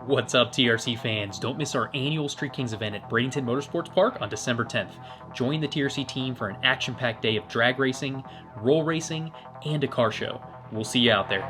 What's up, TRC fans? Don't miss our annual Street Kings event at Bradenton Motorsports Park on December 10th. Join the TRC team for an action-packed day of drag racing, roll racing, and a car show. We'll see you out there.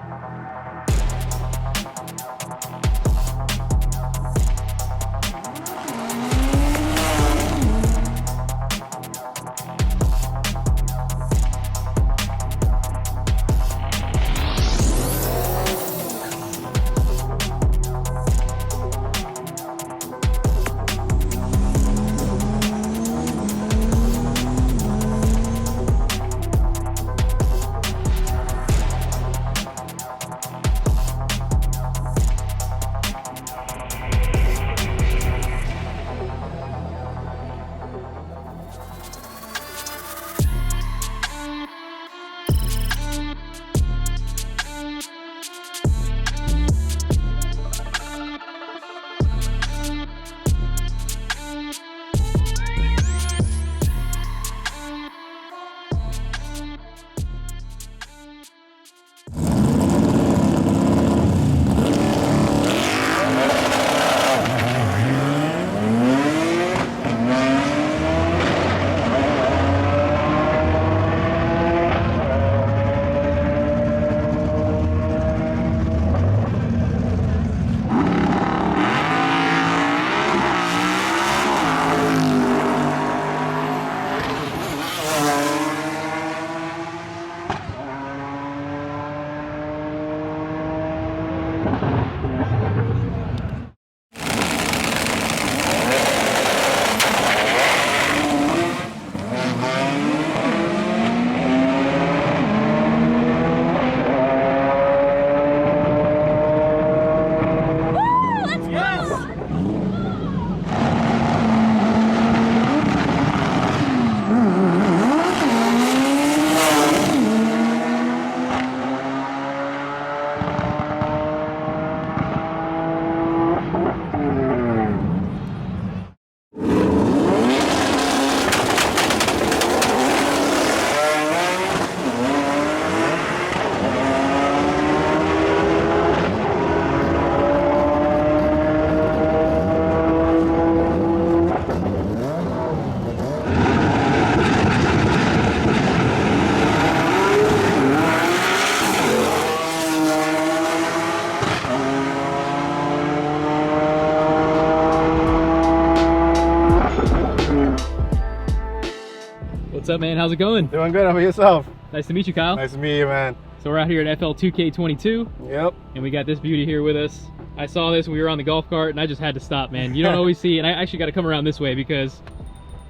What's up, man? How's it going? Doing good. How about yourself? Nice to meet you, Kyle. Nice to meet you, man. So we're out here at FL2K22. Yep. And we got this beauty here with us. I saw this when we were on the golf cart and I just had to stop, man. You don't always see, and I actually got to come around this way because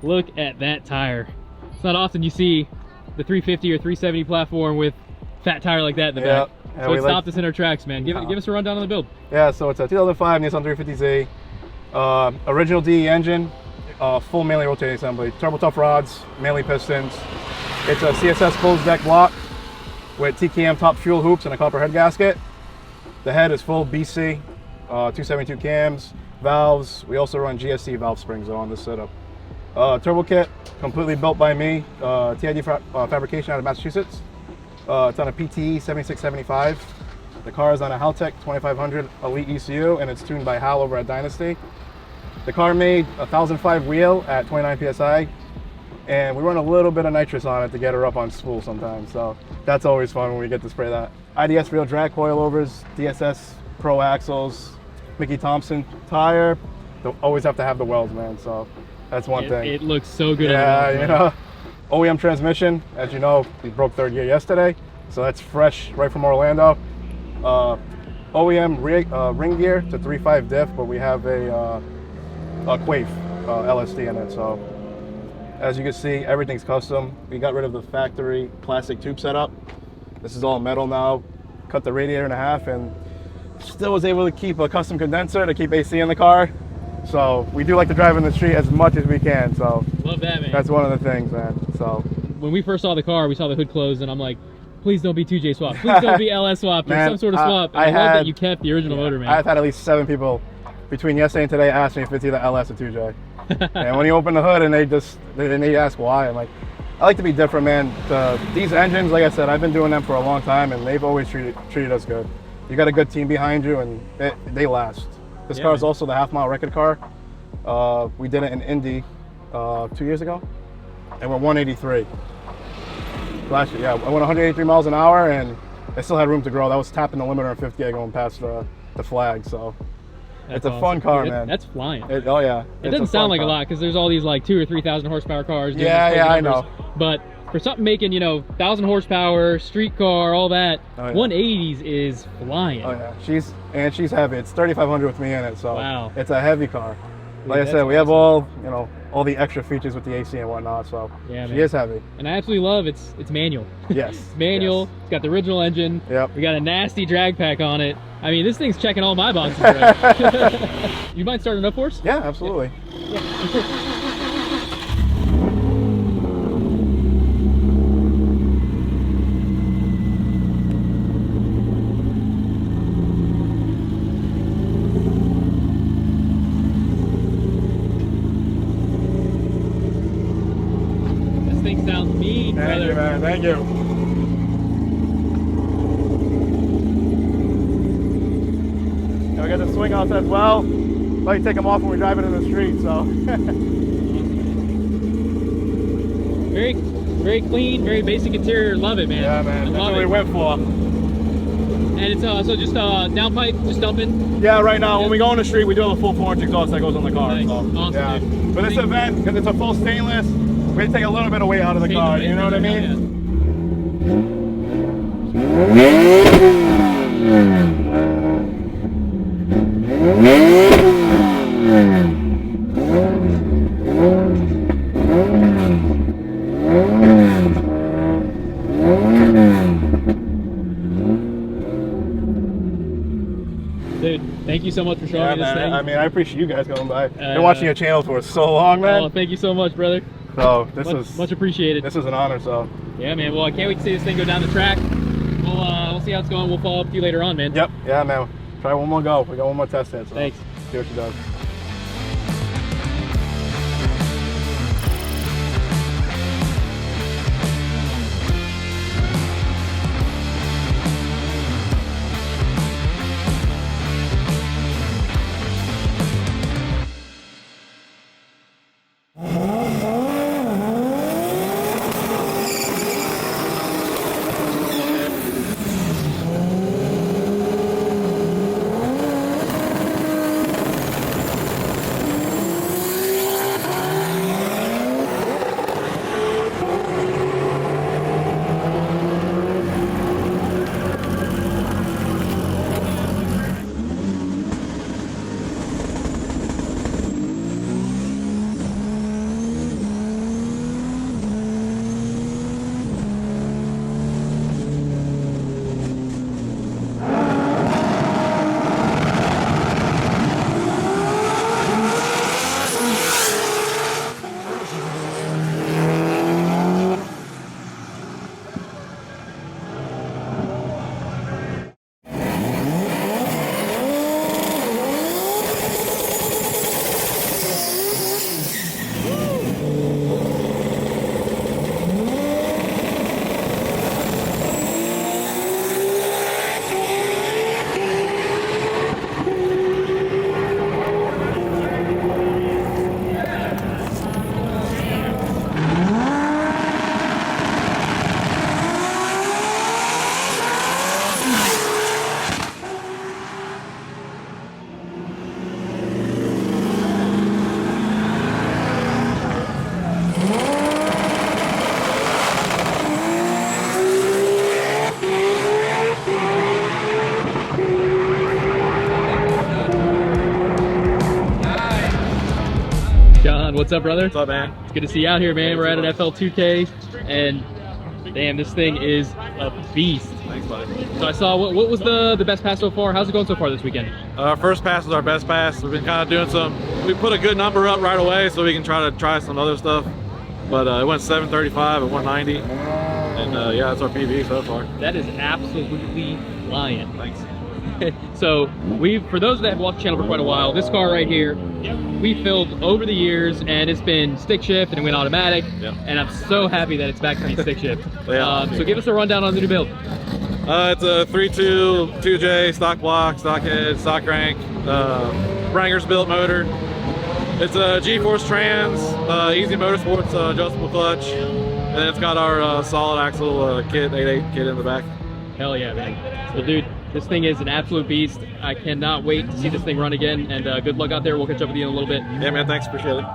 look at that tire. It's not often you see the 350 or 370 platform with fat tire like that in the back. So it stopped us in our tracks, man. Give us a rundown on the build. Yeah, so it's a 2005 Nissan 350Z. Original DE engine, full mainly rotating assembly, turbo tough rods, mainly pistons. It's a CSS closed deck block with TKM top fuel hoops and a copper head gasket. The head is full BC, 272 cams, valves. We also run GSC valve springs on this setup. Turbo kit, completely built by me, TID fabrication out of Massachusetts. It's on a PTE 7675. The car is on a Haltech 2500 Elite ECU and it's tuned by Hal over at Dynasty. The car made a 1005 wheel at 29 PSI, and we run a little bit of nitrous on it to get her up on spool sometimes, so that's always fun when we get to spray that. IDS real drag coilovers, DSS Pro axles, Mickey Thompson tire. They'll always have to have the welds, man, so that's one thing. It looks so good. Yeah, you know. OEM transmission, as you know, we broke third gear yesterday, so that's fresh right from Orlando. OEM ring gear to 3.5 diff, but we have a Quaife LSD in it, so as you can see, everything's custom. We got rid of the factory plastic tube setup. This is all metal now. Cut the radiator in half and still was able to keep a custom condenser to keep AC in the car. So we do like to drive in the street as much as we can. So love that, man. That's one of the things, man. So when we first saw the car, we saw the hood closed, and I'm like, please don't be 2J swap. Please don't be LS swap. Or some sort of swap. And I love that you kept the original motor, man. I've had at least 7 people between yesterday and today ask me if it's either LS or 2J. And when you open the hood and they ask why, I'm like, I like to be different, man. These engines, like I said, I've been doing them for a long time, and they've always treated us good. You got a good team behind you, and they last. This Yeah, car is man. also the half-mile record car. We did it in Indy 2 years ago, and we're 183. Last year, yeah, I went 183 miles an hour, and I still had room to grow. That was tapping the limiter in 50 going past the flag, so That's it's a awesome. fun car, Dude, man. That's flying. Oh yeah. It doesn't sound like a lot because there's all these like 2,000 or 3,000 horsepower cars. Doing Yeah, these yeah, crazy I numbers. know. But for something making, you know, 1,000 horsepower, street car, all that, Oh, yeah. 180s is flying. Oh yeah, she's heavy. It's 3,500 with me in it, so Wow. it's a heavy car. Like I that's said, we have awesome. all the extra features with the AC and whatnot, so Yeah, she man. is heavy. And I absolutely love it's manual. Yes. It's manual. It's got the original engine. Yep. We got a nasty drag pack on it. I mean, this thing's checking all my boxes. Right? You mind starting it up for us? Yeah, absolutely. This thing sounds mean, Thank brother. you, man. Thank you. And we got the swing outs as well. Like take them off when we drive it in the street, so. Very, very clean, very basic interior. Love it, man. Yeah, man. I That's love what we it. went for. And it's so just downpipe, just dumping. Yeah, right now, when we go on the street, we do have a full 4-inch exhaust that goes on the car. Nice. So, Awesome, yeah. dude. For this event, because it's a full stainless, we take a little bit of weight out of the car, you know what I mean? Dude, thank you so much for showing Yeah, me this man. thing. I mean, I appreciate you guys coming by. Been watching your channel for so long, man. Oh, thank you so much, brother. So Much appreciated. This is an honor. So. Yeah, man. Well, I can't wait to see this thing go down the track. We'll see how it's going. We'll follow up with you later on, man. Yep. Yeah, man. Try one more go. We got one more test hit. So Thanks. See what she does. John, what's up, brother? What's up, man? It's good to see you out here, man. We're at an FL2K, and damn, this thing is a beast. Thanks, buddy. So I saw, what was the best pass so far? How's it going so far this weekend? First pass was our best pass. We've been kind of doing we put a good number up right away so we can try some other stuff. But it went 735 at 190. And yeah, that's our PB so far. That is absolutely flying. Thanks. So for those that have watched the channel for quite a while, this car right here, we filled over the years, and it's been stick shift and it went automatic. Yep. And I'm so happy that it's back to being stick shift. Yeah. So give us a rundown on the new build. It's a 3.2 2J stock block, stock head, stock crank. Spranger's built motor. It's a G-force trans, easy Motorsports adjustable clutch, and it's got our solid axle kit, 8.8 kit in the back. Hell yeah, man. So dude, this thing is an absolute beast. I cannot wait to see this thing run again, and good luck out there. We'll catch up with you in a little bit. Yeah, man, thanks, appreciate it.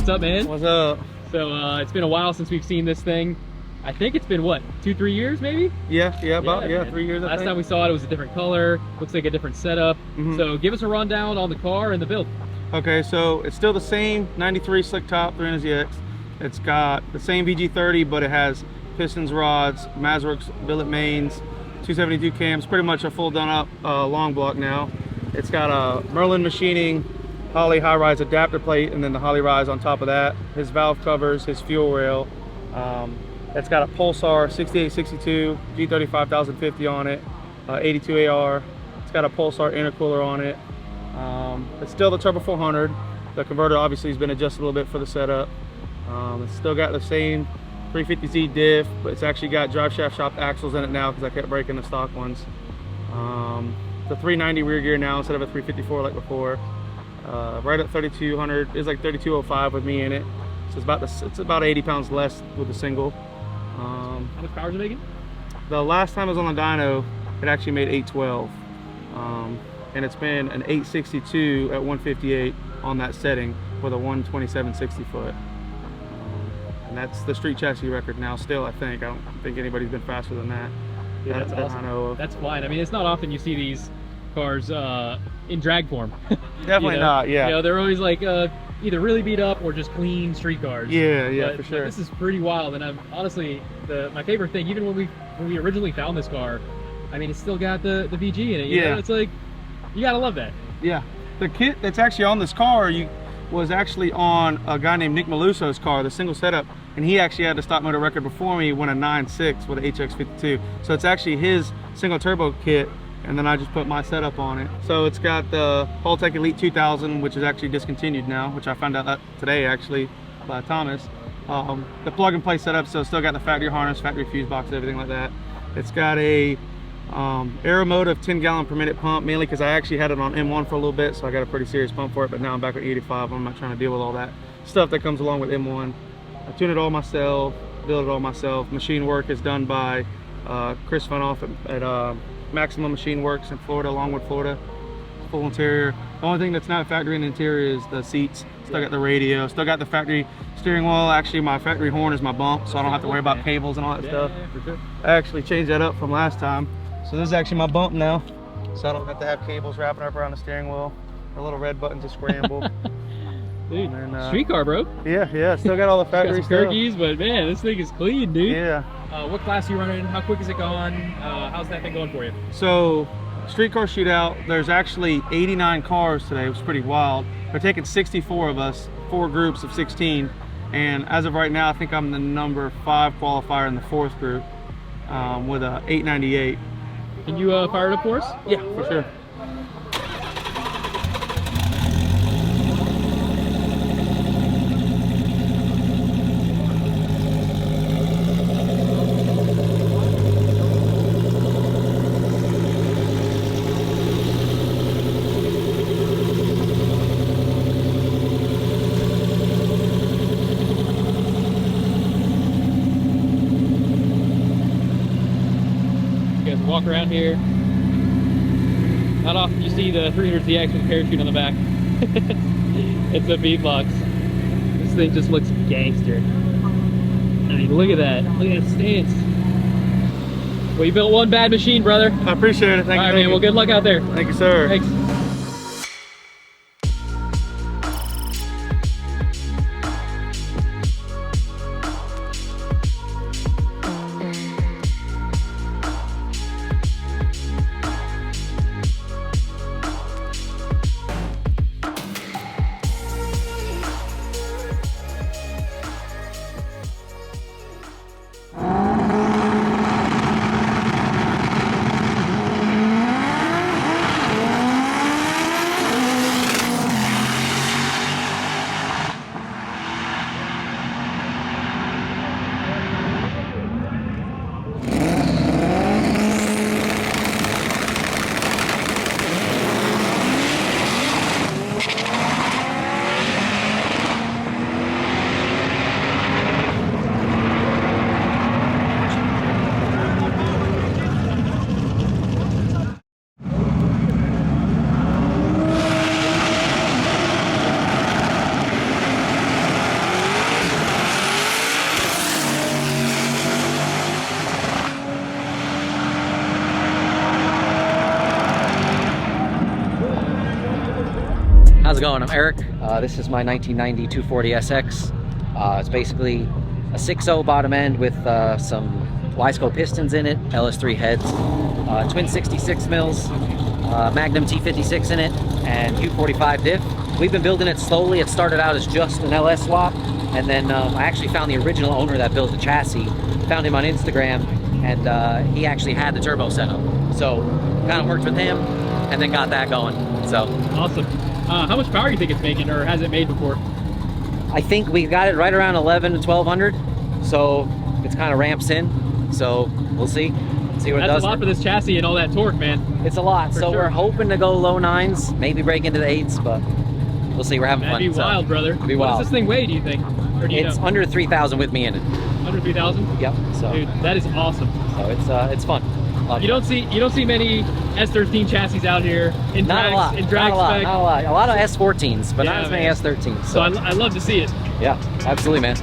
What's up, man? What's up? So it's been a while since we've seen this thing. I think it's been what, 2-3 years maybe? Yeah, about man. 3 years. Last time we saw it, it was a different color. Looks like a different setup. So give us a rundown on the car and the build. Okay, so it's still the same 93 slick top 300ZX. It's got the same VG30, but it has pistons, rods, Mazworks billet mains, 272 cams, pretty much a full done up long block now. It's got a Merlin machining Holley high-rise adapter plate, and then the Holley rise on top of that. His valve covers, his fuel rail. It's got a Pulsar 6862 G35 on it, 82 AR. It's got a Pulsar intercooler on it. It's still the Turbo 400. The converter obviously has been adjusted a little bit for the setup. It's still got the same 350Z diff, but it's actually got drive shaft shop axles in it now because I kept breaking the stock ones. The 390 rear gear now instead of a 354 like before. Right at 3200 is like 3205 with me in it. So it's about 80 pounds less with the single. How much power is it making? The last time I was on the dyno, it actually made 812. And it's been an 862 at 158 on that setting with a 127/60 foot. And that's the street chassis record now still, I think. I don't think anybody's been faster than that. Yeah, that's awesome. I know of. That's fine. I mean, it's not often you see these cars in drag form. Definitely not, yeah. You know, they're always like either really beat up or just clean street cars. Yeah, for sure. But this is pretty wild, and I'm honestly my favorite thing. Even when we originally found this car, I mean, it's still got the VG in it. You know? It's like you gotta love that. Yeah, the kit that's actually on this car, was actually on a guy named Nick Maluso's car, the single setup, and he actually had the stock motor record before me, went a 9.6 with an HX52. So it's actually his single turbo kit, and then I just put my setup on it. So it's got the Haltech Elite 2000, which is actually discontinued now, which I found out today actually by Thomas. The plug and play setup, so it's still got the factory harness, factory fuse box, everything like that. It's got a Aeromotive 10 gallon per minute pump, mainly because I actually had it on M1 for a little bit, so I got a pretty serious pump for it, but now I'm back with 85. I'm not trying to deal with all that stuff that comes along with M1. I tune it all myself, build it all myself. Machine work is done by Chris Funoff at Maximum Machine Works in Florida, Longwood, Florida. Full interior. The only thing that's not factory in the interior is the seats. Still got the radio, still got the factory steering wheel. Actually, my factory horn is my bump, so I don't have to worry about cables and all that stuff. Yeah, for sure. I actually changed that up from last time. So this is actually my bump now, so I don't have to have cables wrapping up around the steering wheel. The little red button to scramble. Dude, then, street car, bro. Yeah, still got all the factory Got some stuff. Kirkies, but man, this thing is clean, dude. Yeah. What class are you running? How quick is it going? How's that thing going for you? So, street car shootout, there's actually 89 cars today. It was pretty wild. They're taking 64 of us, 4 groups of 16. And as of right now, I think I'm the number 5 qualifier in the 4th group with a 898. Can you fire it up for us? Yeah, for sure. Walk around here. Not often you see the 300ZX with a parachute on the back. It's a beatbox. This thing just looks gangster. I mean, look at that. Look at that stance. Well, you built one bad machine, brother. I appreciate it. Thank you. All right, man. Well, good luck out there. Thank you, sir. Thanks. How's it going? I'm Eric. This is my 1990 240SX. It's basically a 6.0 bottom end with some Y-scope pistons in it, LS3 heads, twin 66 mils, Magnum T56 in it, and Q45 diff. We've been building it slowly. It started out as just an LS swap, and then I actually found the original owner that built the chassis, found him on Instagram, and he actually had the turbo setup. So kind of worked with him, and then got that going. So Awesome. How much power do you think it's making, or has it made before? I think we got it right around 11 to 1200, so it's kind of ramps in. So we'll see what it does. That's a lot for this chassis and all that torque, man. It's a lot. For so sure. we're hoping to go low 9s, maybe break into the 8s, but we'll see. We're having fun. That'd be wild, brother. It'd be What wild. does this thing weigh, do you think? Or do you It's know? under 3,000 with me in it. Under 3,000? Yep. So Dude, that is awesome. it's fun. You don't see many S13 chassis out here in Not drag, a lot. in drag Not a lot. spec. Not a lot. A lot of S14s, but Yeah, not as many man. S13s. So I love to see it. yeah, absolutely, man.